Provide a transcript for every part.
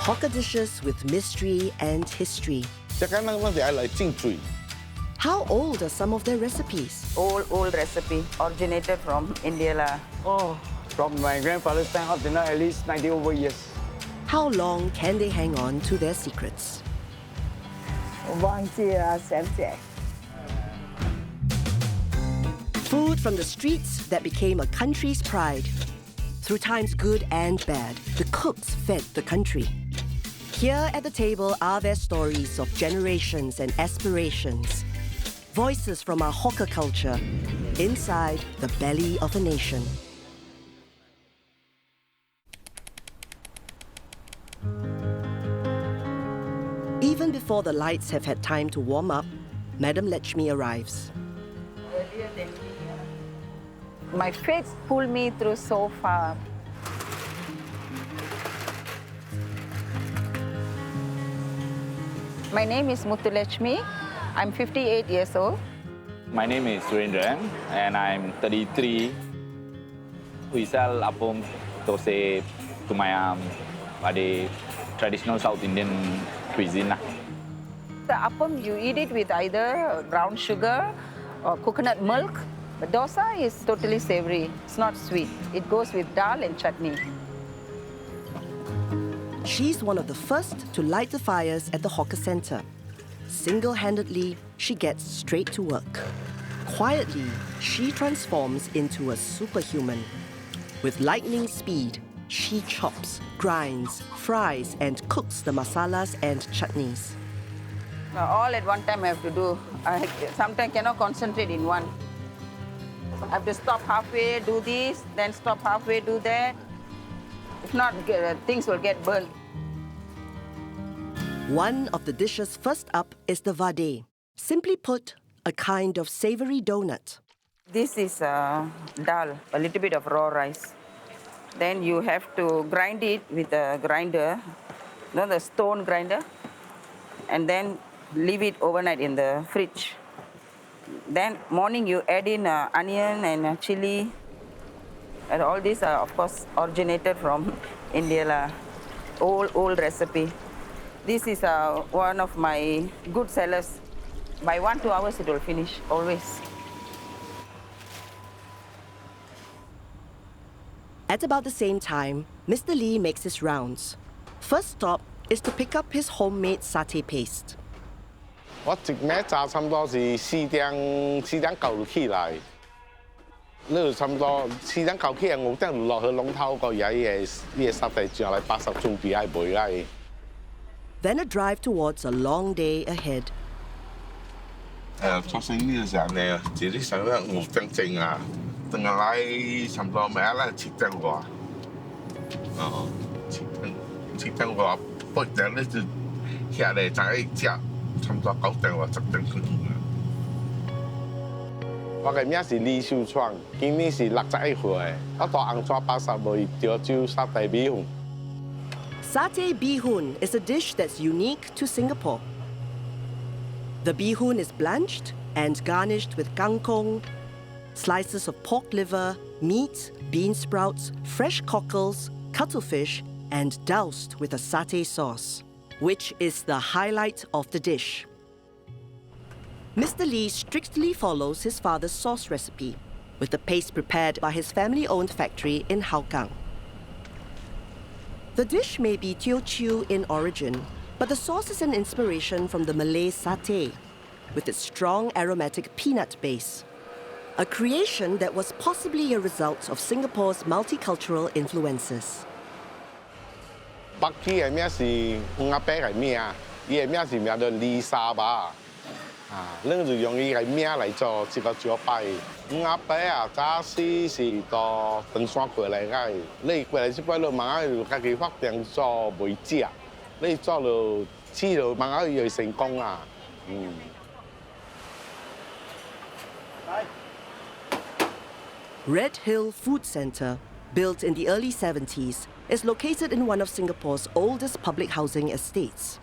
Hawker dishes with mystery and history. 即間我哋係嚟蒸水。 How old are some of their recipes? Old recipe, originated from India lah. Oh, from my grandfather's time up to now, at least 90 over years. How long can they hang on to their secrets? 我忘記了，想起來。 Food from the streets that became a country's pride. Through times good and bad, the cooks fed the country. Here at the table are their stories of generations and aspirations. Voices from our hawker culture inside the belly of a nation. Even before the lights have had time to warm up, Madam Latchmi arrives. My faith pulled me through so far. My name is Latchmi. I'm 58 years old. My name is Surendran and I'm 33. We sell Appam, Dosa, mian, Vade, traditional South Indian cuisine. The Appam, you eat it with either brown sugar or coconut milk. But Dosa is totally savory. It's not sweet. It goes with dal and chutney. She's one of the first to light the fires at the hawker center. Single-handedly, she gets straight to work. Quietly, she transforms into a superhuman. With lightning speed, she chops, grinds, fries, and cooks the masalas and chutneys. Now, all at one time I have to do. I sometimes cannot concentrate in one. I have to stop halfway, do this, then stop halfway, do that. If not, things will get burnt. One of the dishes first up is the Vade. Simply put, a kind of savory donut. This is dal, a little bit of raw rice. Then you have to grind it with a grinder, the stone grinder, and then leave it overnight in the fridge. Then morning you add in onion and chili. And all these are, of course, originated from India lah. Old recipe. This is one of my good sellers. By 1-2 hours it will finish, always. At about the same time, Mr. Lee makes his rounds. First stop is to pick up his homemade satay paste. 我一暝炸差不多是4點9就起來，你就差不多4點9起來，5點就落去龍頭個嘢嘢沙地轉嚟80準備係賣啦。 Then a drive towards a long day ahead. 做生意嘅時候呢，自己想咧5點正啊，等下來差不多咩啦7點過，7點過8點咧就下嚟就係食。 差不多9點或10點出現啦。我嘅名是李秀創，今年是61歲。我到紅川80歲潮州沙地米粉。 Satay bihun is a dish that's unique to Singapore. The bihun is blanched and garnished with kangkong, slices of pork liver, meat, bean sprouts, fresh cockles, cuttlefish, and doused with a satay sauce, which is the highlight of the dish. Mr. Lee strictly follows his father's sauce recipe, with the paste prepared by his family-owned factory in Hougang. The dish may be Teochew in origin, but the sauce is an inspiration from the Malay satay, with its strong aromatic peanut base, a creation that was possibly a result of Singapore's multicultural influences. 北基嘅名是我阿伯嘅名，伊嘅名是名叫李沙巴，咱就用伊嘅名嚟做這個招牌。我阿伯啊，早時是到登山過來嘅，你過來這邊就慢慢就家己發展做賣食，你做到試到慢慢就成功啊。Red Hill Food Centre, built in the early 70s, is located in one of Singapore's oldest public housing estates.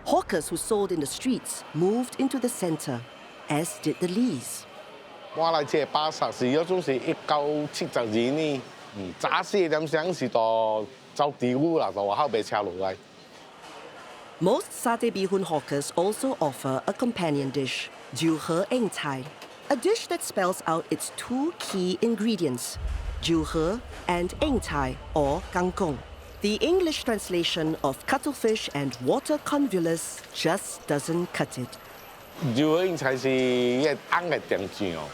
Hawkers who sold in the streets moved into the centre, as did the Lees. 我來這80是嗰種是1972年，早時點想是到走地烏啦，就話後邊車落嚟。 Most satay bihun hawkers also offer a companion dish, jiu he eng cai, a dish that spells out its two key ingredients, jiu he and eng cai or kangkong. The English translation of cuttlefish and water convolvulus just doesn't cut it. 油應菜是一罌嘅定住哦，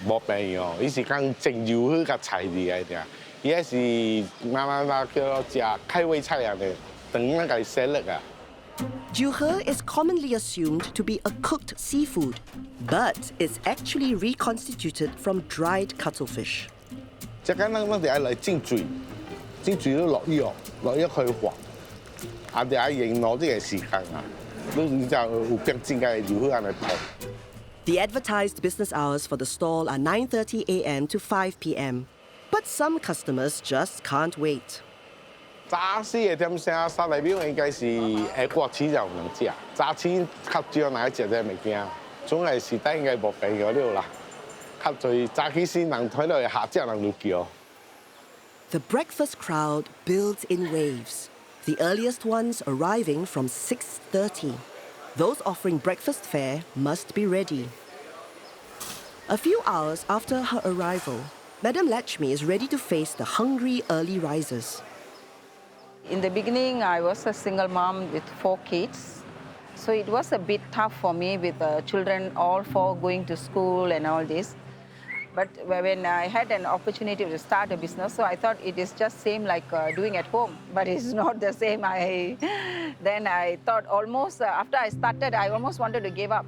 冇病哦，伊是講整油許個菜嚟嘅啫，伊係是慢慢叫做食開胃菜樣嘅，等那個食力啊。 Jiu he is commonly assumed to be a cooked seafood, but it's actually reconstituted from dried cuttlefish. 即係咱哋嚟蒸水，蒸水都落藥，落藥去滑，啊哋喺營攞啲嘅時間啊，都就有逼真嘅油許人嚟泡。 The advertised business hours for the stall are 9:30 a.m. to 5 p.m., but some customers just can't wait. 早市嘅點聲，沙拉表應該是下過市就能食，早市較少人食啲物件，總係時代應該冇變咗了啦。較最早起先人睇到下隻人就叫。 The breakfast crowd builds in waves, the earliest ones arriving from 6:30. Those offering breakfast fare must be ready. A few hours after her arrival, Madam Latchmi is ready to face the hungry early risers. In the beginning, I was a single mom with 4 kids. So it was a bit tough for me with the children, all 4 going to school and all this. But when I had an opportunity to start a business, so I thought it is just same like doing at home, but it's not the same. Then I thought almost, after I started, I almost wanted to give up.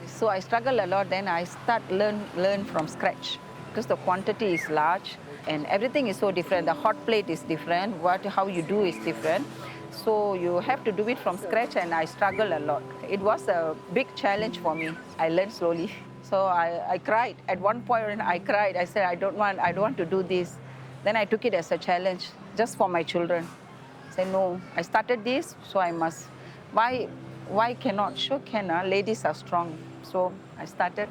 So I struggled a lot, then I learn from scratch because the quantity is large. And everything is so different. The hot plate is different. How you do is different. So you have to do it from scratch, and I struggled a lot. It was a big challenge for me. I learned slowly. So I cried. At one point, I cried. I said, I don't want to do this. Then I took it as a challenge, just for my children. I said, no, I started this, so I must. Why cannot? Sure can. Ladies are strong. So I started.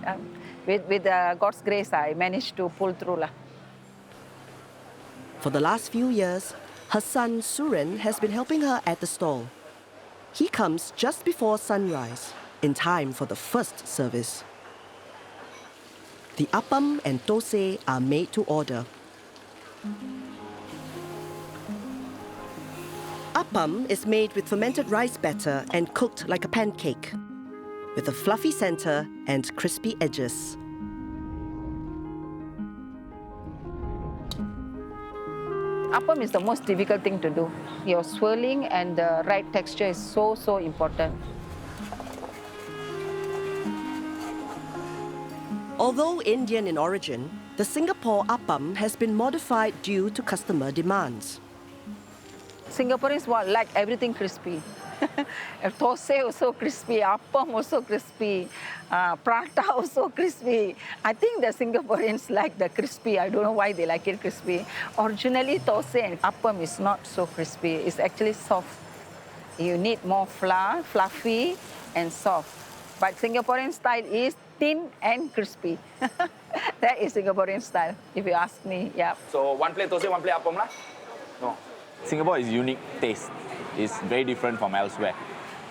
With God's grace, I managed to pull through. For the last few years, her son Suren has been helping her at the stall. He comes just before sunrise, in time for the first service. The appam and Dosa are made to order. Appam is made with fermented rice batter and cooked like a pancake, with a fluffy center and crispy edges. Appam is the most difficult thing to do. Your swirling and the right texture is so important. Although Indian in origin, the Singapore appam has been modified due to customer demands. Singaporeans like everything crispy. Dosa also crispy, appam also crispy, prata also crispy. I think the Singaporeans like the crispy. I don't know why they like it crispy. Originally, dosa and appam is not so crispy. It's actually soft. You need more flour, fluffy and soft. But Singaporean style is thin and crispy. That is Singaporean style, if you ask me. Yeah. So one plate dosa, one plate appam lah? No. Singapore is unique taste. It's very different from elsewhere.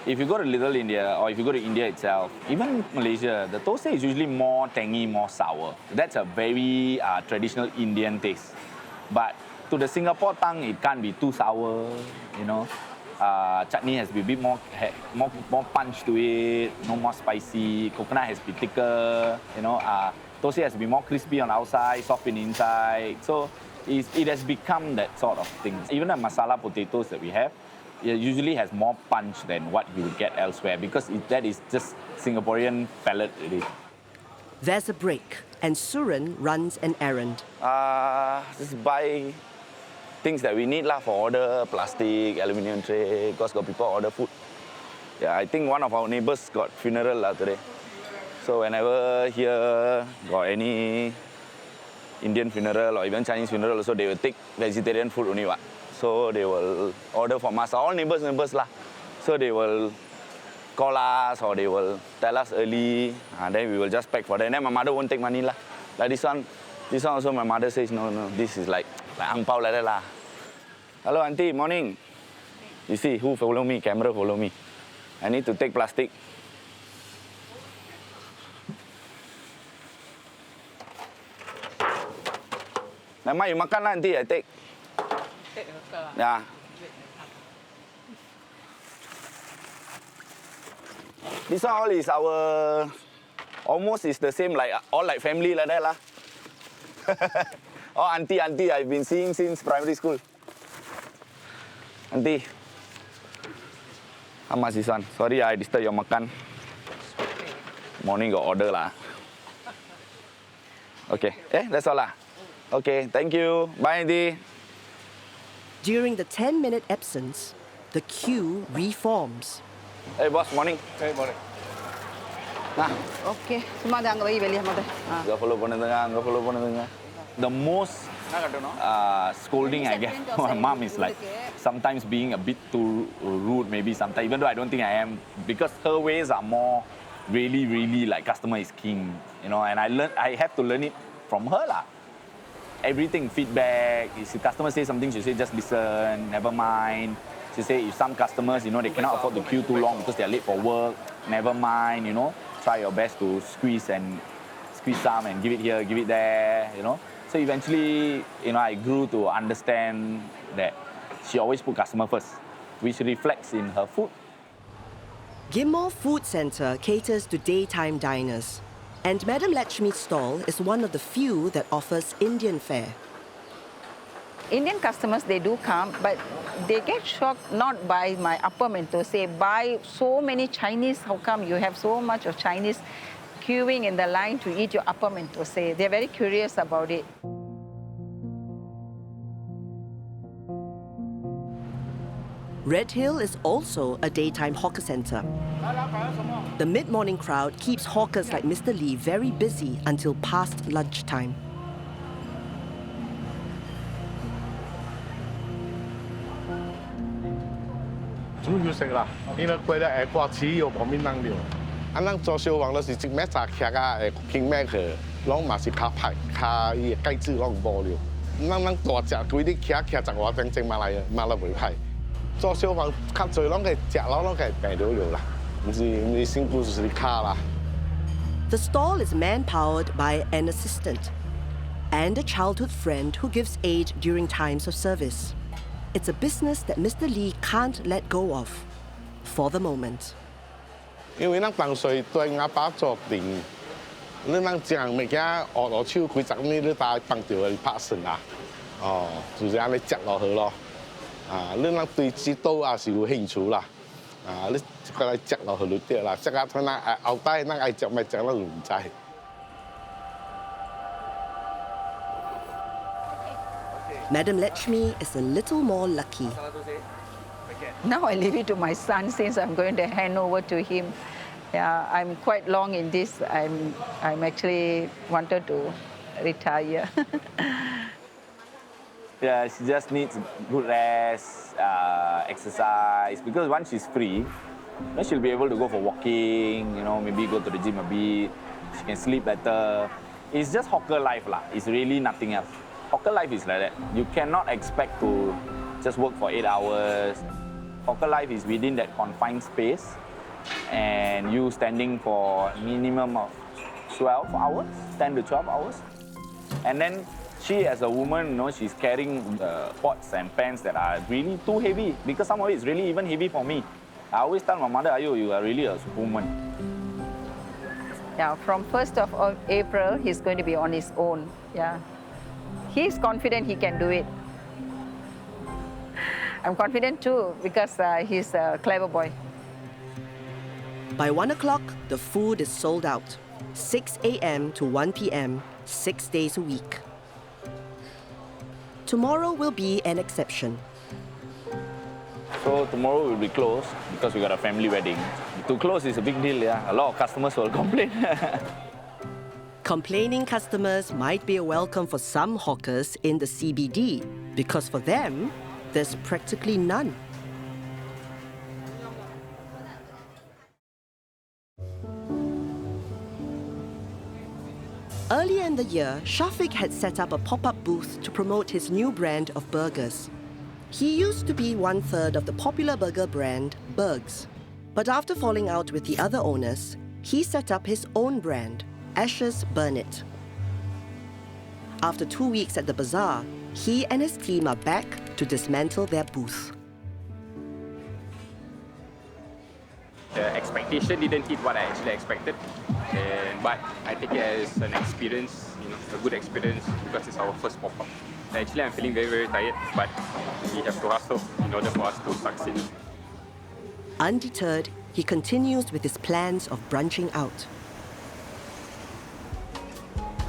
If you go to Little India or if you go to India itself, even Malaysia, the dosa is usually more tangy, more sour. That's a very traditional Indian taste. But to the Singapore tongue, it can't be too sour, you know. Chutney has to be a bit more punch to it, no more spicy. Coconut has to be thicker, you know. Dosa has to be more crispy on the outside, soft in the inside. So it has become that sort of thing. Even the masala potatoes that we have, it usually has more punch than what you would get elsewhere because that is just Singaporean palate really. There's a break, and Suren runs an errand. Just buy things that we need for order, plastic, aluminium tray, because got people order food. Yeah, I think one of our neighbors got funeral today. So whenever here got any Indian funeral or even Chinese funeral also, they will take vegetarian food only. So they will order from us, all neighbors lah. So they will call us or they will tell us early, and then we will just pack for them. Then my mother won't take money lah. Like this one also my mother says, no, this is like ang pao like that lah. Hello, auntie. Morning. You see who follow me? Camera follow me. I need to take plastic. Mama, you makan lah, auntie. I take. Yeah. This one all is our. Almost is the same like all like family like that lah. Oh, auntie, I've been seeing since primary school. Auntie, how much this one? Sorry, I disturb your makan. Morning got order lah. Okay, that's all lah. Okay, thank you. Bye, auntie. During the 10-minute absence, the queue reforms. Hey, boss, morning. Hey, morning. Nah, Okay, semua dah anggap bagi beli sama dah. enggak follow pun tengah. The most scolding I get from my mom is like sometimes being a bit too rude, maybe sometimes, even though I don't think I am, because her ways are more really like customer is king, you know, and I have to learn it from her lah. Everything, feedback, if the customer says something, she say just listen, never mind. She say if some customers, you know, they cannot afford to queue too long because they are late for work, never mind, you know, try your best to squeeze some and give it here, give it there, you know. So eventually, you know, I grew to understand that she always put customer first, which reflects in her food. Ghim Moh Food Centre caters to daytime diners, and Madam Latchmi's stall is one of the few that offers Indian fare. Indian customers, they do come, but they get shocked not by my appam and Dosa, by so many Chinese. How come you have so much of Chinese queuing in the line to eat your appam and Dosa? They're very curious about it. Red Hill is also a daytime hawker centre. The mid-morning crowd keeps hawkers like Mr. Lee very busy until past lunchtime. Anh做小王就是一咩炸客啊，傾咩去，攏嘛是卡排卡伊個雞翅攏無了。咱大隻規啲客10外正馬來袂歹。做小王較濟攏個食攏個病了啦，唔是辛苦就是卡啦。The stall is man-powered by an assistant and a childhood friend who gives aid during times of service. It's a business that Mr. Lee can't let go of for the moment. 因為咱當歲對阿爸做定，你咱講物件學落手幾十年，你大幫着佢拍算啊，哦，就是安尼食落去咯。啊，你咱對指導也是有興趣啦，啊，你過來食落去就對啦，食啊，咱後擺咱愛食咪食，咱就唔知。Madam Latchmi is a little more lucky. Now I leave it to my son since I'm going to hand over to him. Yeah, I'm quite long in this. I'm actually wanted to retire. Yeah, she just needs good rest, exercise, because once she's free, then she'll be able to go for walking, you know, maybe go to the gym a bit, she can sleep better. It's just hawker life lah. It's really nothing else. Hawker life is like that. You cannot expect to just work for 8 hours. Hawker life is within that confined space and you standing for minimum of 12 hours, 10 to 12 hours. And then she as a woman, you know, she's carrying pots and pans that are really too heavy because some of it is really even heavy for me. I always tell my mother, Ayo, you are really a superwoman. Yeah, from 1st of April, he's going to be on his own. Yeah, he's confident he can do it. I'm confident too because he's a clever boy. By 1 o'clock, the food is sold out. 6 a.m. to 1 p.m., 6 days a week. Tomorrow will be an exception. So tomorrow will be closed because we got a family wedding. To close is a big deal, yeah. A lot of customers will complain. Complaining customers might be a welcome for some hawkers in the CBD because for them, there's practically none. Earlier in the year, Shafiq had set up a pop-up booth to promote his new brand of burgers. He used to be 1/3 of the popular burger brand Berg's, but after falling out with the other owners, he set up his own brand, Ashes Burn It. After 2 weeks at the bazaar, he and his team are back to dismantle their booth. The expectation didn't hit what I actually expected, but I take it as an experience, a good experience because it's our first pop-up. Actually, I'm feeling very, very tired, but we have to hustle in order for us to succeed. Undeterred, he continues with his plans of branching out.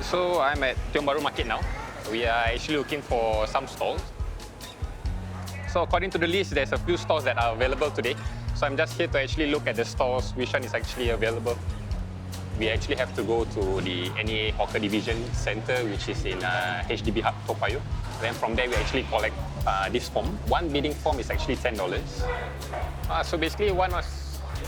So I'm at Market now. We are actually looking for some stalls. So according to the list, there's a few stalls that are available today. So I'm just here to actually look at the stalls, which one is actually available. We actually have to go to the NEA Hawker Division Center, which is in HDB Hub, Toa Payoh. Then from there, we actually collect this form. One bidding form is actually $10. So basically, one was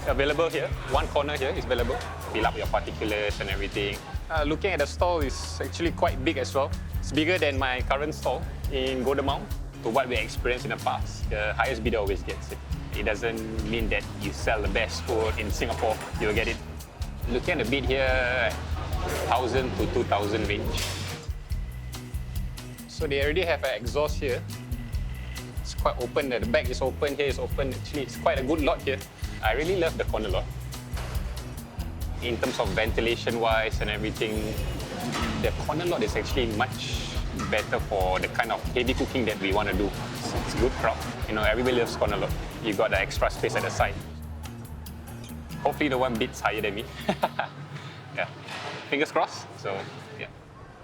available here. One corner here is available. Fill up your particulars and everything. Looking at the stall is actually quite big as well. It's bigger than my current stall in Godamau. To what we experienced in the past, the highest bidder always gets it. It doesn't mean that you sell the best food in Singapore, you'll get it. Looking at the bid here, 1,000 to 2,000 range. So they already have an exhaust here. It's quite open, the back is open, here is open. Actually, it's quite a good lot here. I really love the corner lot. In terms of ventilation-wise and everything, the corner lot is actually much better for the kind of heavy cooking that we want to do. It's a good crowd. Everybody loves corner lot. You got the extra space at the side. Hopefully the one bids higher than me. Yeah. Fingers crossed. So, yeah.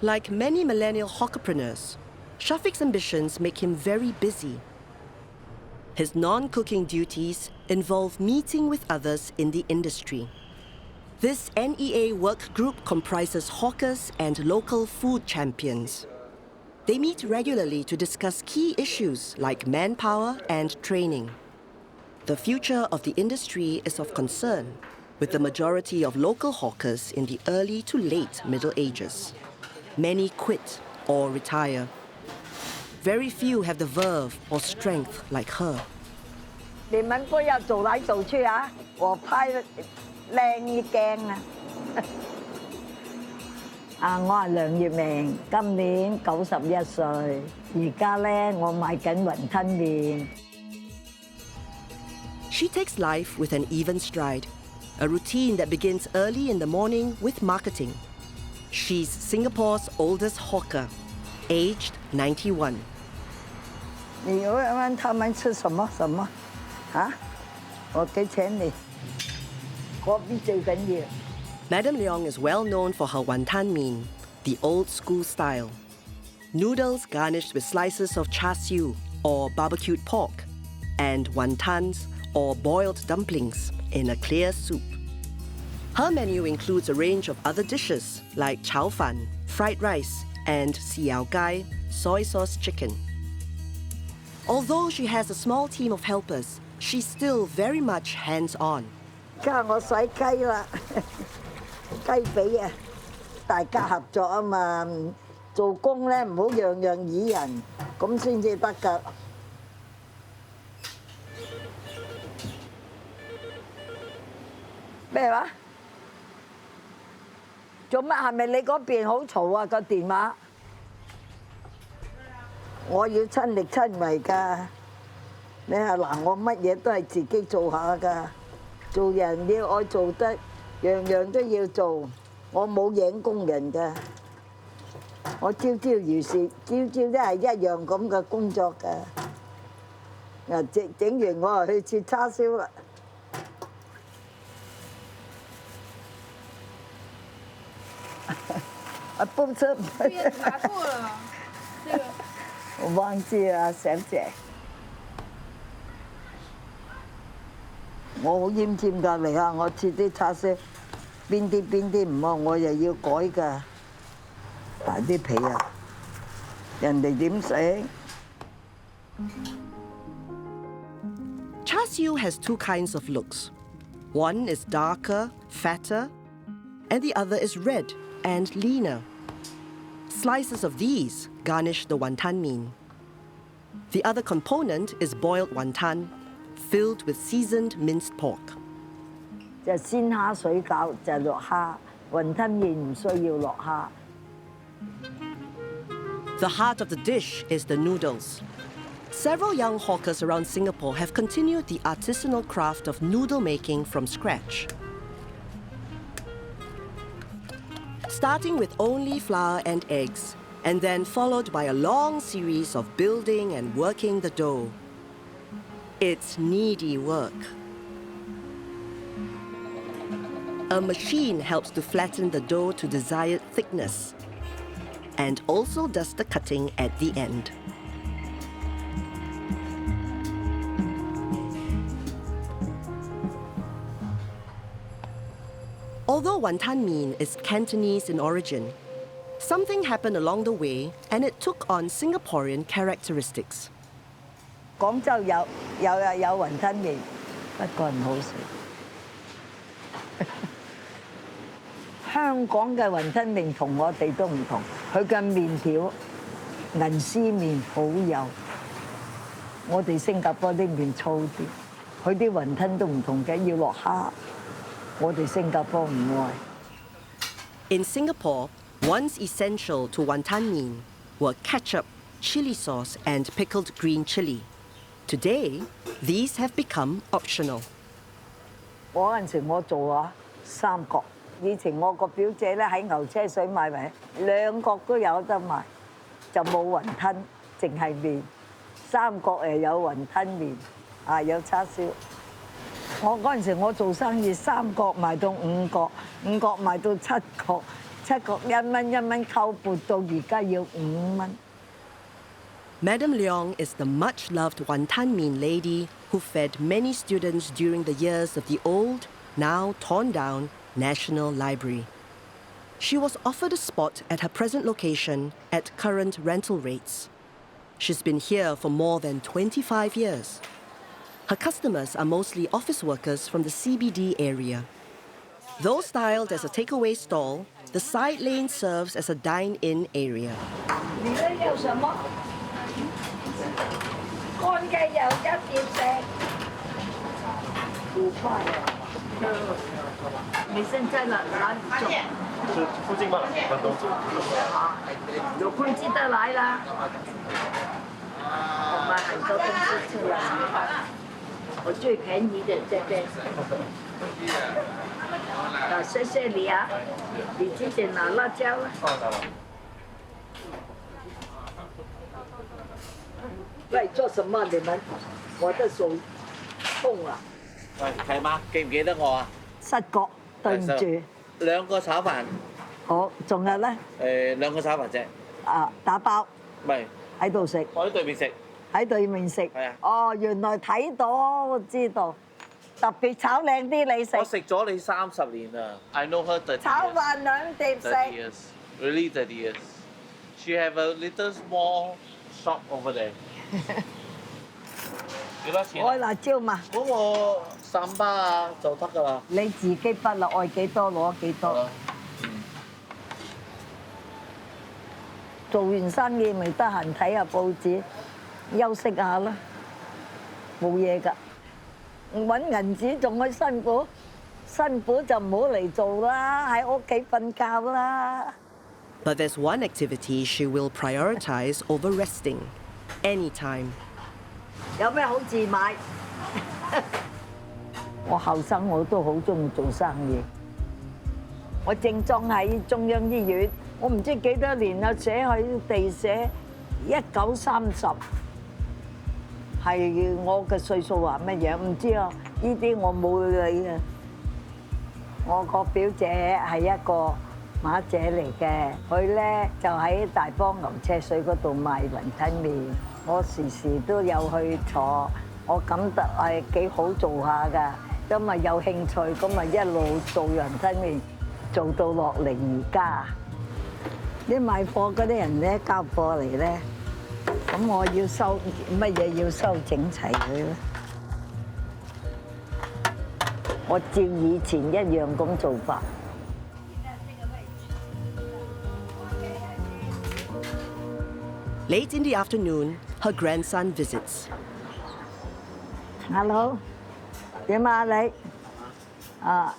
Like many millennial hawkerpreneurs, Shafiq's ambitions make him very busy. His non-cooking duties involve meeting with others in the industry. This NEA work group comprises hawkers and local food champions. They meet regularly to discuss key issues like manpower and training. The future of the industry is of concern, with the majority of local hawkers in the early to late Middle Ages. Many quit or retire. Very few have the verve or strength like her. 你們嗰日做嚟做去啊，我拍靚嘅鏡啊！我係梁月明，今年91歲，而家咧我賣緊雲吞麵。She takes life with an even stride, a routine that begins early in the morning with marketing. She's Singapore's oldest hawker, aged 91. 你問他們吃什麼什麼？我給錢你，嗰邊最緊要。Madam Leong is well known for her Wantan mian, the old school style. Noodles garnished with slices of char siu or barbecued pork, and wontans or boiled dumplings in a clear soup. Her menu includes a range of other dishes like chao fan, fried rice, and xiao gai, soy sauce chicken. Although she has a small team of helpers, she's still very much hands-on. 家我洗雞啦，雞髀啊，大家合作啊嘛，做工咧唔好樣樣以人，咁先至得㗎。咩話？做乜？係咪你嗰邊好嘈啊個電話？我要親力親為㗎。你話嗱，我乜嘢都係自己做下㗎。做人要愛做得，樣樣都要做。我冇影工人㗎，我朝朝如是，朝朝都係一樣咁嘅工作㗎。整完我就去切叉燒啦。不吃。拿错了，这个。我忘記啦，小姐。我好奄尖㗎，嚟下我切啲叉燒，邊啲唔好，我又要改㗎。大啲皮啊，人哋點食？ Char siu has two kinds of looks. One is darker, fatter, and the other is red and leaner. Slices of these garnish the wantan mian. The other component is boiled wantan, filled with seasoned minced pork. 就鮮蝦水餃就落蝦，雲吞麵唔需要落蝦。 The heart of the dish is the noodles. Several young hawkers around Singapore have continued the artisanal craft of noodle making from scratch. Starting with only flour and eggs, and then followed by a long series of building and working the dough. It's needy work. A machine helps to flatten the dough to desired thickness, and also does the cutting at the end. Although wantan mean is Cantonese in origin, something happened along the way and it took on Singaporean characteristics. 廣州有雲吞麵，不過唔好食。香港嘅雲吞麵同我哋都唔同，佢嘅麵條銀絲麵好幼，我哋新加坡啲麵粗啲，佢啲雲吞都唔同嘅，要落蝦，我哋新加坡唔愛。In Singapore, once essential to wantan mean were ketchup, chili sauce, and pickled green chili. Today, these have become optional. 嗰陣時我做啊三角，以前我個表姐咧喺牛車水買埋兩角都有得賣，就冇雲吞，淨係麵。三角誒有雲吞麵，啊有叉燒。我嗰陣時我做生意，三角賣到五角，五角賣到七角，七角1蚊1蚊溝撥到而家要5蚊。Madam Leong is the much-loved wantan mean lady who fed many students during the years of the old, now torn-down, National Library. She was offered a spot at her present location at current rental rates. She's been here for more than 25 years. Her customers are mostly office workers from the CBD area. Though styled as a takeaway stall, the side lane serves as a dine-in area. 乾嘅又一碟食，5塊。你現在哪裡做？是附近吗？关东。啊，有空記得來啦。我買很多東西出來，我最便宜的這邊。啊，謝謝你啊！你自己拿辣椒啊。喂，做什麼你們？我的手痛啊！喂，係嗎？記唔記得我啊？失覺，對唔住。兩個炒飯。好，仲有咧？兩個炒飯啫。啊，打包。唔係。喺度食。我喺對面食。喺對面食。係啊。哦，原來睇到，我知道。特別炒靚啲你食。我食咗你30年啦。I know her 30 years. 炒飯兩碟食。30 years, really 30 years. She have a little small shop over there. 幾多錢？愛辣椒嘛？嗰個3巴啊就得㗎啦。你自己筆啦，愛幾多攞幾多。做完生意咪得閒睇下報紙，休息下啦，冇嘢㗎。揾銀紙仲去辛苦，辛苦就唔好嚟做啦，喺屋企瞓覺啦。But there's one activity she will prioritize over resting, anytime. 有咩好自買？我後生我都好中意做生意。我正裝喺中央醫院，我唔知幾多年啦，寫喺地寫1930，係我嘅歲數話乜嘢？唔知啊，呢啲我冇理啊。我個表姐係一個馬姐嚟嘅，佢咧就喺大幫牛車水嗰度賣雲吞麵。我時時都有去坐，我感覺係幾好做下㗎。因為有興趣，咁咪一路做雲吞麵，做到落嚟而家。啲賣貨嗰啲人咧交貨嚟咧，咁我要收乜嘢要收整齊佢咧。我照以前一樣咁做法。Late in the afternoon, her grandson visits. Hello，點啊你？啊，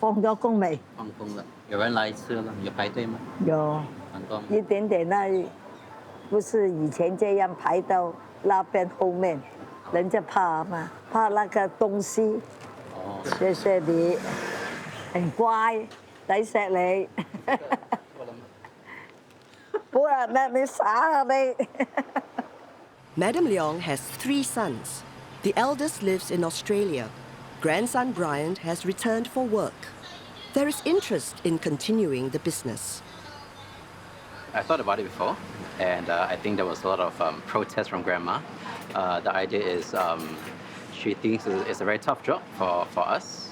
放咗工未？放工了，有人来吃了，有排队吗？有，很多吗？一点点那，不是以前这样排到那边后面，人家怕嘛，怕那个东西。哦，謝謝你，很乖，抵錫你。不然呢，你傻啊你。Madam Leong has 3 sons. The eldest lives in Australia. Grandson Brian has returned for work. There is interest in continuing the business. I thought about it before, and I think there was a lot of protest from Grandma. The idea is she thinks it's a very tough job for us,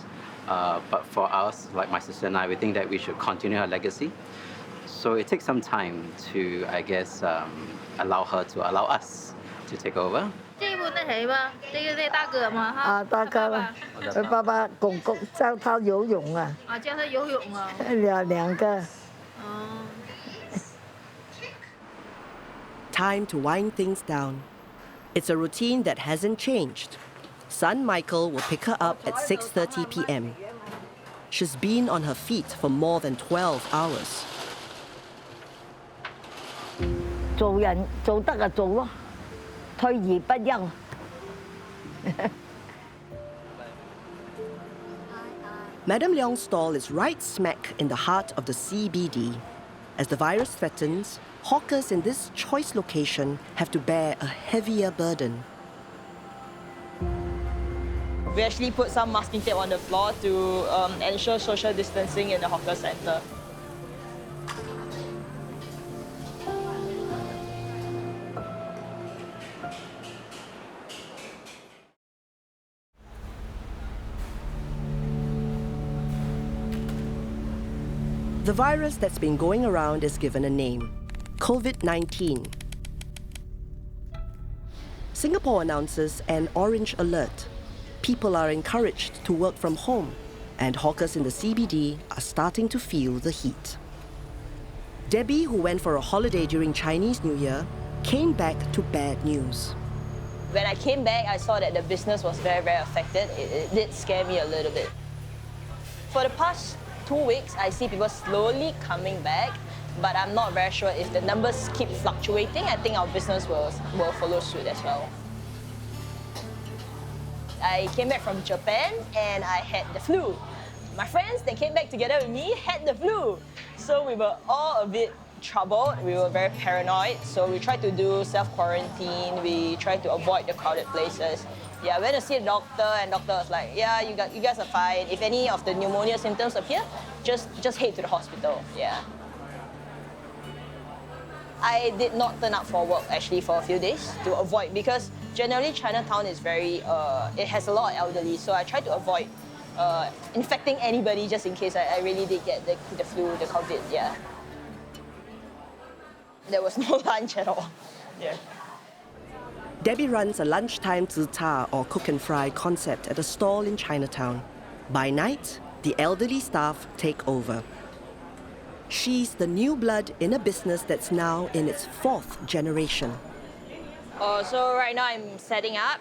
but for us, like my sister and I, we think that we should continue her legacy. So it takes some time to, I guess, allow her to allow us to take over. 这一部那谁吧，这个大哥嘛哈。啊，大哥了，爸爸公公教他游泳啊。啊，教他游泳啊。两个。哦。Time to wind things down. It's a routine that hasn't changed. Son Michael will pick her up at 6:30 p.m. She's been on her feet for more than 12 hours. 做人做得就做咯，退而不休。Madam Leong's stall is right smack in the heart of the CBD. As the virus threatens, hawkers in this choice location have to bear a heavier burden. We actually put some masking tape on the floor to ensure social distancing in the hawker center. The virus that's been going around is given a name: COVID-19. Singapore announces an orange alert. People are encouraged to work from home, and hawkers in the CBD are starting to feel the heat. Debbie, who went for a holiday during Chinese New Year, came back to bad news. When I came back, I saw that the business was very, very affected. It did scare me a little bit. For the past 2 weeks, I see people slowly coming back, but I'm not very sure if the numbers keep fluctuating. I think our business will follow suit as well. I came back from Japan and I had the flu. My friends, they came back together with me, had the flu. So we were all a bit troubled. We were very paranoid. So we tried to do self-quarantine. We tried to avoid the crowded places. Yeah, I went to see a doctor and doctor was like, yeah, you guys are fine. If any of the pneumonia symptoms appear, just head to the hospital, yeah. I did not turn up for work actually for a few days to avoid, because generally Chinatown is very, it has a lot of elderly, so I tried to avoid infecting anybody just in case I really did get the flu, the COVID, yeah. There was no lunch at all, yeah. Debbie runs a lunchtime zi cha, or cook and fry concept at a stall in Chinatown. By night, the elderly staff take over. She's the new blood in a business that's now in its 4th generation. So right now I'm setting up.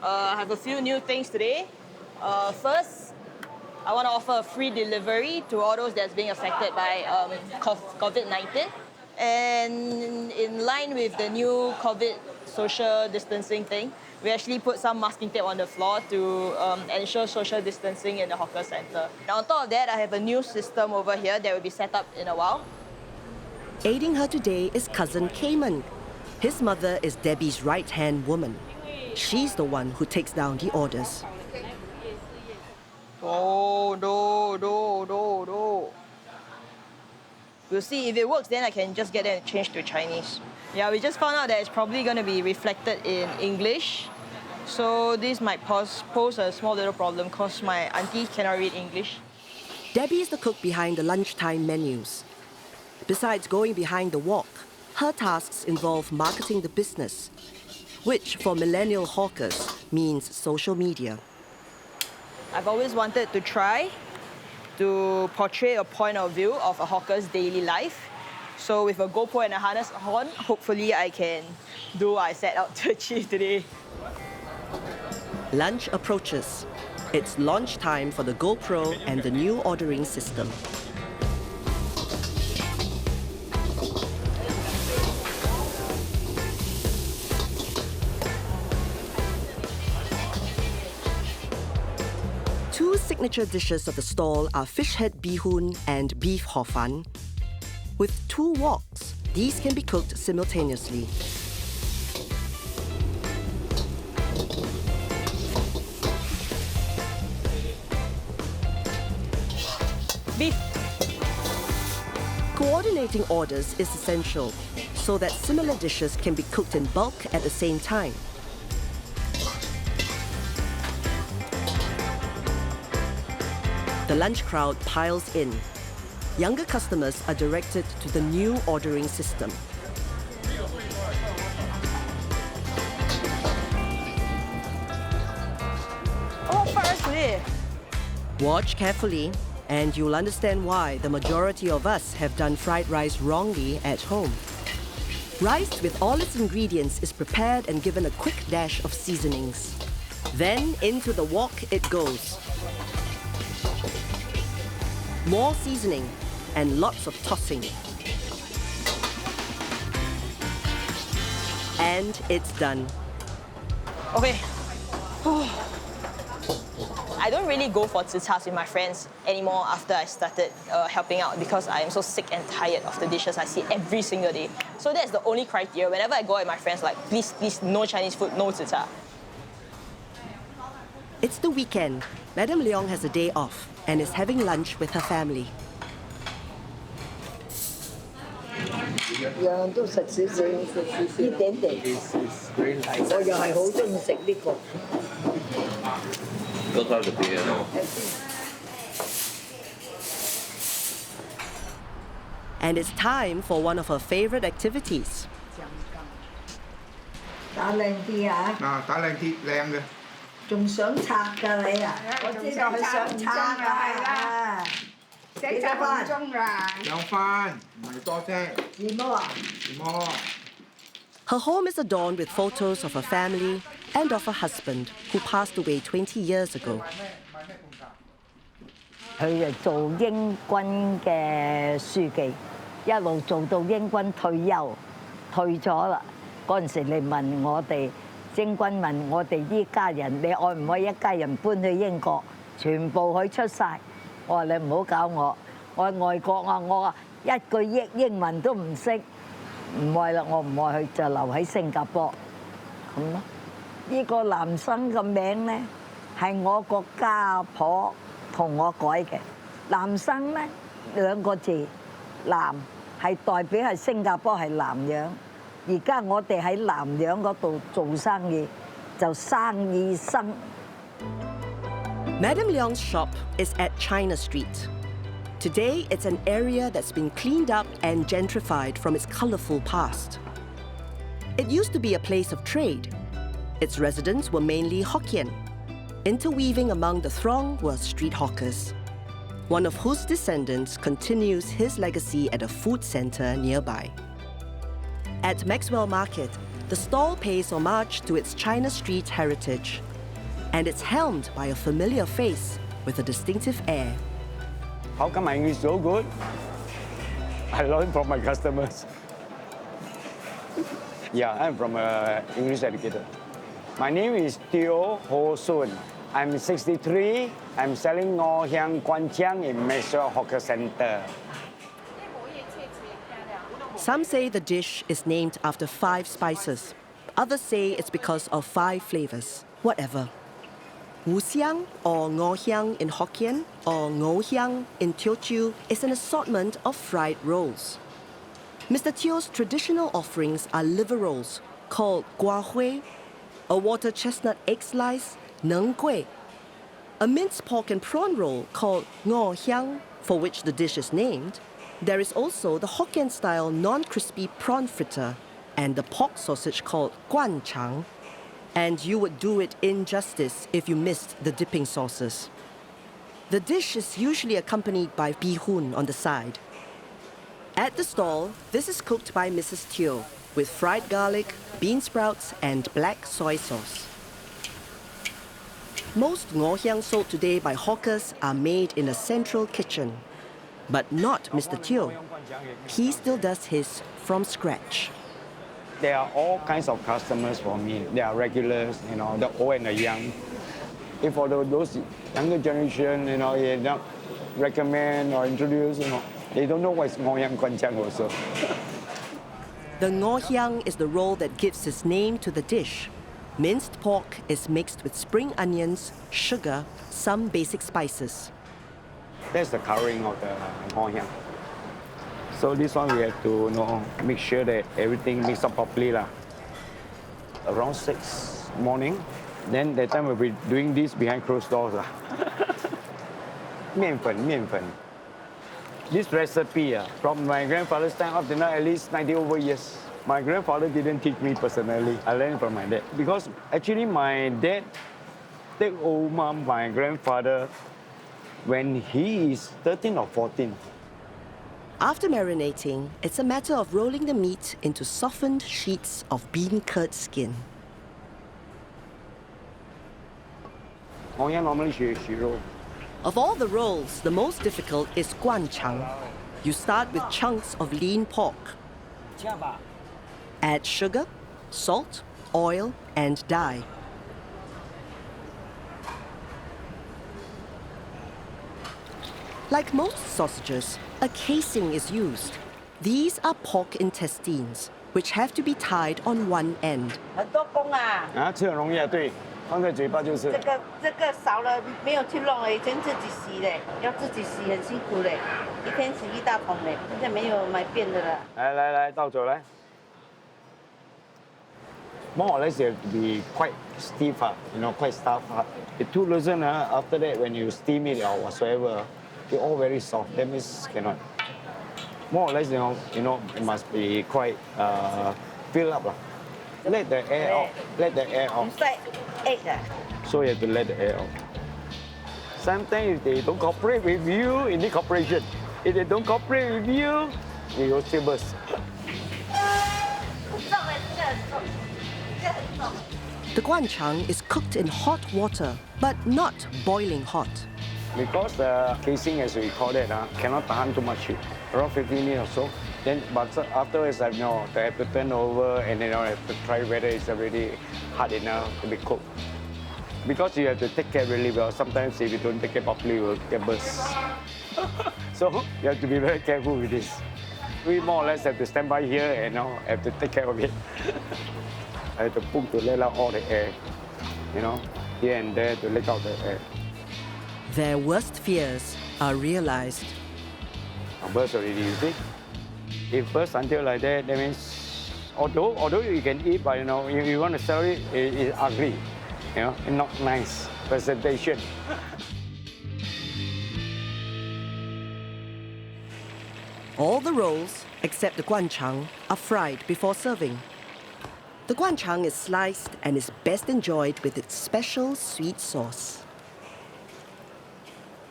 I have a few new things today. First, I want to offer a free delivery to all those that's being affected by COVID-19. And in line with the new COVID social distancing thing, we actually put some masking tape on the floor to ensure social distancing in the hawker center. And on top of that, I have a new system over here that will be set up in a while. Aiding her today is cousin Cayman. His mother is Debbie's right-hand woman. She's the one who takes down the orders. No. We'll see if it works, then I can just get them to change to Chinese. Yeah, we just found out that it's probably going to be reflected in English. So this might pose a small little problem because my auntie cannot read English. Debbie is the cook behind the lunchtime menus. Besides going behind the wok, her tasks involve marketing the business, which for millennial hawkers means social media. I've always wanted to try to portray a point of view of a hawker's daily life. So with a GoPro and a harness on, hopefully I can do what I set out to achieve today. Lunch approaches. It's launch time for the GoPro and the new ordering system. Two signature dishes of the stall are fish head bihun and beef hor fun. With 2 woks, these can be cooked simultaneously. Beef. Coordinating orders is essential so that similar dishes can be cooked in bulk at the same time. The lunch crowd piles in. Younger customers are directed to the new ordering system. Oh, first today. Watch carefully, and you'll understand why the majority of us have done fried rice wrongly at home. Rice with all its ingredients is prepared and given a quick dash of seasonings. Then into the wok it goes. More seasoning and lots of tossing. And it's done. Okay. I don't really go for zhichas with my friends anymore after I started helping out because I am so sick and tired of the dishes I see every single day. So that's the only criteria. Whenever I go out with my friends, like, please, no Chinese food, no zhicha. It's the weekend. Madam Leong has a day off and is having lunch with her family. 樣樣都食少少，一點點。我又係好中意食呢個。Goes well with the beer. And it's time for one of her favorite activities. 打靚啲啊！嗱，打靚啲，靚嘅。仲想拆㗎你啊？我知道佢想拆啊！幾多分鐘啦2分，唔係多啫。二毛啊？二毛。Her home is adorned with photos of her family and of her husband, who passed away 20 years ago. 佢就做英軍嘅書記，一路做到英軍退休，退咗啦。嗰陣時你問我哋，英軍問我哋呢家人，你愛唔愛一家人搬去英國？全部佢出晒。我話你唔好搞我，我喺外國啊，我一句英文都唔識，唔愛啦，我唔愛佢就留喺新加坡咁咯。呢個男生嘅名咧係我個家婆同我改嘅。男生咧2個字，南係代表係新加坡係南洋。而家我哋喺南洋嗰度做生意，就生意生。Madam Leong's shop is at China Street. Today, it's an area that's been cleaned up and gentrified from its colorful past. It used to be a place of trade. Its residents were mainly Hokkien. Interweaving among the throng were street hawkers, one of whose descendants continues his legacy at a food center nearby. At Maxwell Market, the stall pays homage to its China Street heritage, and it's helmed by a familiar face with a distinctive air. How come my English so good? I learn from my customers. Yeah, I'm from an English educator. My name is Teo Ho Sun. I'm 63. I'm selling noyang guanciang in Maxwell Hawker Center. Some say the dish is named after 5 spices. Others say it's because of 5 flavors. Whatever. Wuxiang or ngohiang in Hokkien or ngohiang in Teochew is an assortment of fried rolls. Mr. Teo's traditional offerings are liver rolls called gua hui, a water chestnut egg slice, neng gui, a minced pork and prawn roll called ngo hiang, for which the dish is named. There is also the Hokkien-style non-crispy prawn fritter and the pork sausage called guan chang. And you would do it injustice if you missed the dipping sauces. The dish is usually accompanied by bihun on the side. At the stall, this is cooked by Mrs. Teo with fried garlic, bean sprouts, and black soy sauce. Most ngoh hiang sold today by hawkers are made in a central kitchen, but not Mr. Teo. He still does his from scratch. There are all kinds of customers for me. They are regulars, you know, the old and the young. If for those younger generation, you know, they not recommend or introduce, you know, they don't know what is noyang kwanjiang also. The ngoh hiang is the roll that gives its name to the dish. Minced pork is mixed with spring onions, sugar, some basic spices. That's the coloring of the ngoh hiang. So this one we have to, you know, make sure that everything mixed up properly lah. Around 6 morning, then that time we'll be doing this behind closed doors lah. mian fen. This recipe from my grandfather's time up to now at least 90 over years. My grandfather didn't teach me personally. I learned from my dad. Because actually my dad take over my grandfather when he is 13 or 14. After marinating, it's a matter of rolling the meat into softened sheets of bean curd skin. Oh yeah, normally she roll. Of all the rolls, the most difficult is guanchang. You start with chunks of lean pork. Add sugar, salt, oil, and dye. Like most sausages, a casing is used. These are pork intestines, which have to be tied on one end. 很多工啊！啊，吃很容易啊，对，放在嘴巴就是。这个少了没有去弄了，以前自己洗嘞，要自己洗很辛苦嘞，一天洗一大桶嘞，现在没有买便的了。来，倒走来。More or less, it have to be quite stiff, you know, quite tough. It too loosen, after that, when you steam it or whatsoever, they're all very soft. That means cannot. More or less, you know, it must be quite fill up. Let the air out. Let the air out. Inside egg So you have to let the air out. Sometimes if they don't cooperate with you, you need cooperation. If they don't cooperate with you, you will still burst. The guanchang is cooked in hot water, but not boiling hot. Because the casing, as we call it, cannot tahan too much heat. Around 15 minutes or so. Then, but afterwards, I know they have to turn over and then I have to try whether it's already hard enough to be cooked. Because you have to take care really well. Sometimes if you don't take care properly, you will get burst. So you have to be very careful with this. We more or less have to stand by here and have to take care of it. I have to pull to let out all the air, you know, here and there to let out the air. Their worst fears are realized. Burst already, you see? If burst until like that means, although you can eat, but you want to sell it, it's ugly, and not nice presentation. All the rolls, except the guanchang, are fried before serving. The guanchang is sliced and is best enjoyed with its special sweet sauce.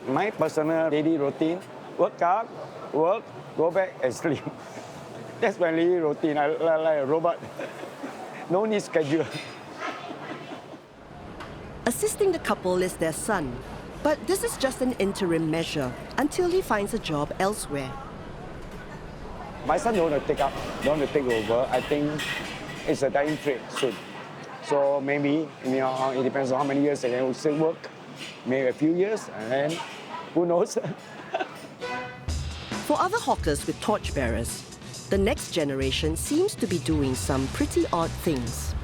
My personal daily routine, work out, work, go back and sleep. That's my daily routine. I like a robot. No need schedule. Assisting the couple is their son, but this is just an interim measure until he finds a job elsewhere. My son don't want to take over. I think it's a dying trade soon. So maybe, it depends on how many years and then we'll still work. Maybe a few years, and then who knows? For other hawkers with torchbearers, the next generation seems to be doing some pretty odd things.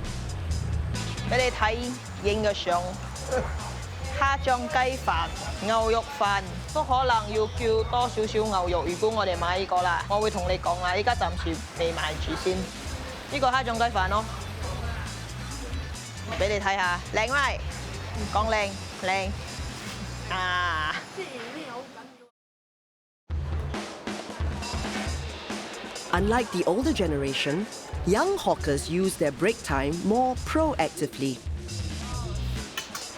俾你睇影嘅相，蝦醬雞飯、牛肉飯都可能要叫多少少牛肉。如果我哋買呢個啦，我會同你講啊，依家暫時未賣住先。呢個蝦醬雞飯咯，俾你睇下，靚咪？講靚啊！ Unlike the older generation, young hawkers use their break time more proactively.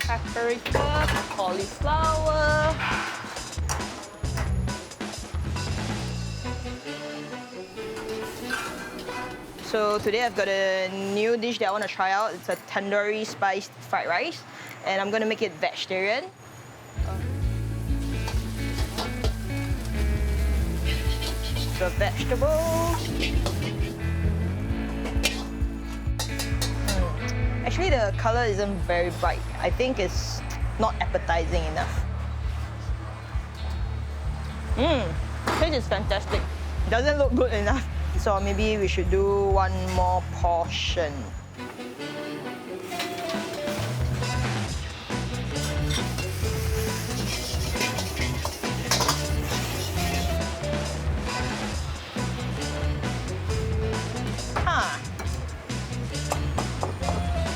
Paprika, cauliflower. So today I've got a new dish that I want to try out. It's a tandoori spiced fried rice, and I'm going to make it vegetarian. The vegetables. Actually, the color isn't very bright. I think it's not appetizing enough. Taste is fantastic. Doesn't look good enough. So maybe we should do one more portion.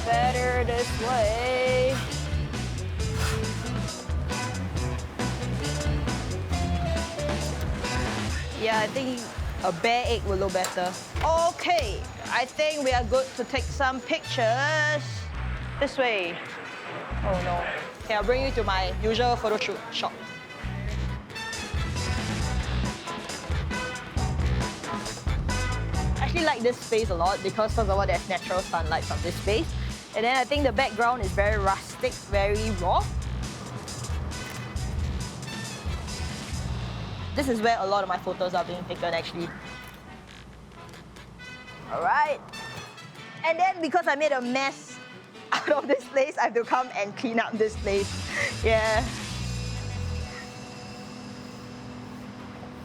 Better this way. Yeah, I think a bare egg will look better. Okay, I think we are good to take some pictures. This way. Oh no. Okay, I'll bring you to my usual photo shoot shop. I actually like this space a lot because first of all, there's natural sunlight from this space. And then I think the background is very rustic, very raw. This is where a lot of my photos are being taken, actually. All right. And then because I made a mess out of this place, I have to come and clean up this place. Yeah.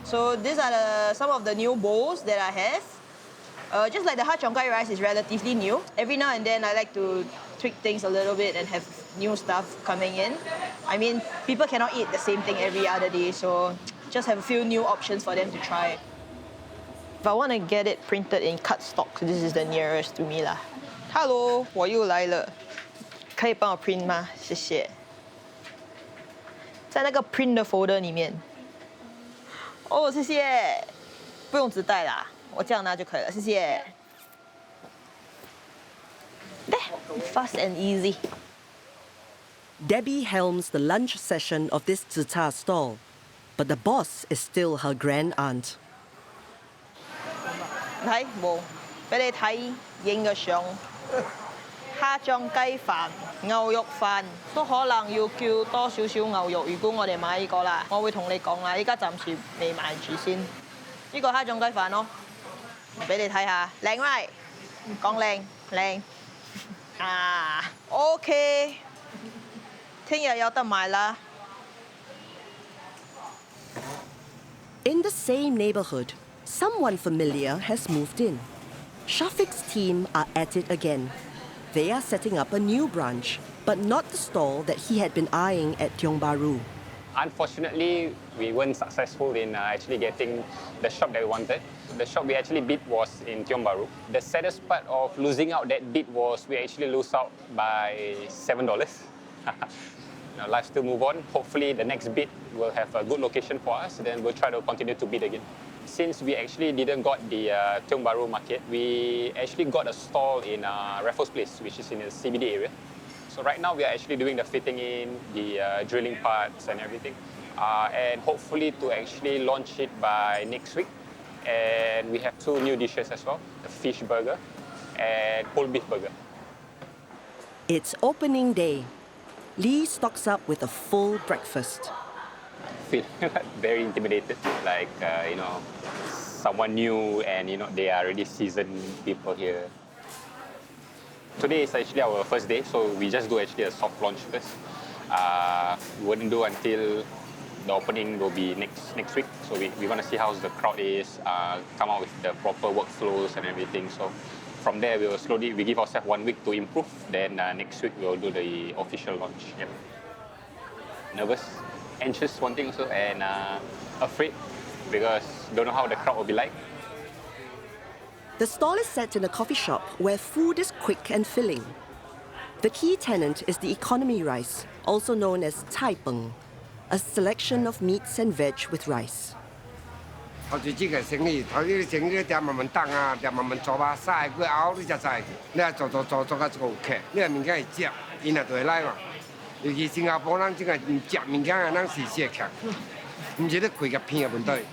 So these are some of the new bowls that I have. Just like the har cheong gai rice is relatively new. Every now and then I like to tweak things a little bit and have new stuff coming in. I mean, people cannot eat the same thing every other day, so just have a few new options for them to try. If I want to get it printed in cut stock, this is the nearest to me lah. Hello, 我又来了，可以帮我 print 吗？谢谢。在那个 print 的 folder 里面。哦，谢谢。不用纸袋啦。我这样拿就可以了，谢谢。There, fast and easy. Debbie helms the lunch session of this zita stall, but the boss is still her grand aunt. 睇冇，俾你睇影嘅相。蝦醬雞飯、牛肉飯都可能要叫多少少牛肉。如果我哋買呢個啦，我會同你講啦，依家暫時未買住先。呢個蝦醬雞飯咯。俾你睇下，靚咪，講靚靚啊 ，OK， 聽日有得賣啦。In the same neighborhood, someone familiar has moved in. Shafiq's team are at it again. They are setting up a new branch, but not the stall that he had been eyeing at Tiong Bahru. Unfortunately, we weren't successful in actually getting the shop that we wanted. The shop we actually bid was in Tiong Bahru. The saddest part of losing out that bid was we actually lose out by $7. Now, life still move on. Hopefully the next bid will have a good location for us, then we'll try to continue to bid again. Since we actually didn't got the Tiong Bahru market, we actually got a stall in Raffles Place, which is in the CBD area. So right now we are actually doing the fitting in, the drilling parts and everything. And hopefully to actually launch it by next week. And we have 2 new dishes as well, the fish burger and whole beef burger. It's opening day. Lee stocks up with a full breakfast. Feel very intimidated, like, someone new and, they are already seasoned people here. Today is actually our first day, so we just do actually a soft launch first. We wouldn't do until the opening will be next week. So we want to see how the crowd is, come out with the proper workflows and everything. So from there, we will slowly, we give ourselves 1 week to improve. Then next week, we'll do the official launch. Yep. Nervous, anxious, one thing also, and afraid because don't know how the crowd will be like. The stall is set in a coffee shop where food is quick and filling. The key tenant is the economy rice, also known as cai peng, a selection of meats and veg with rice. 頭住呢個生意，頭呢整呢啲慢慢等啊，就慢慢做吧，曬過後你就曬，你係做個做劇，你係物件係食，然後就嚟嘛。尤其新加坡人這個唔食物件嘅人是食劇。唔是咧開個片嘅問題。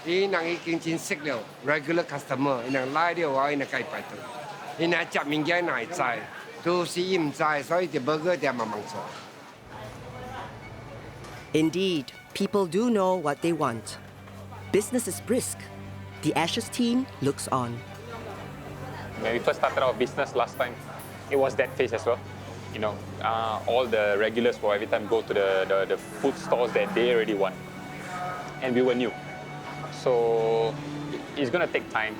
伊人已經真識了 ，regular customer，伊人來了後，伊人該排隊。伊人食物件哪會知？都是伊唔知，所以就冇個點慢慢做。 Indeed, people do know what they want. Business is brisk. The Ashes team looks on. When we first started our business last time, it was that phase as well. You know, all the regulars will every time go to the food stores that they already want. And we were new. So it's going to take time.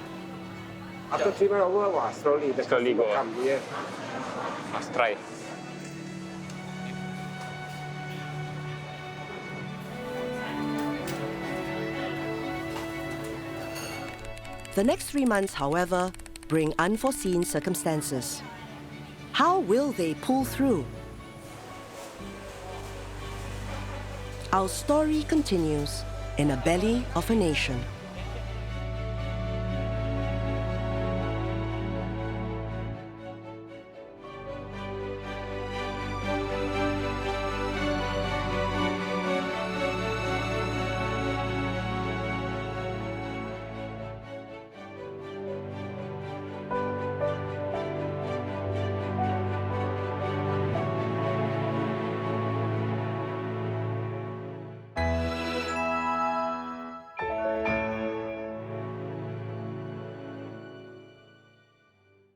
After 3 months, slowly the Slowly customer go. come here. Must try. The next 3 months, however, bring unforeseen circumstances. How will they pull through? Our story continues in a belly of a nation.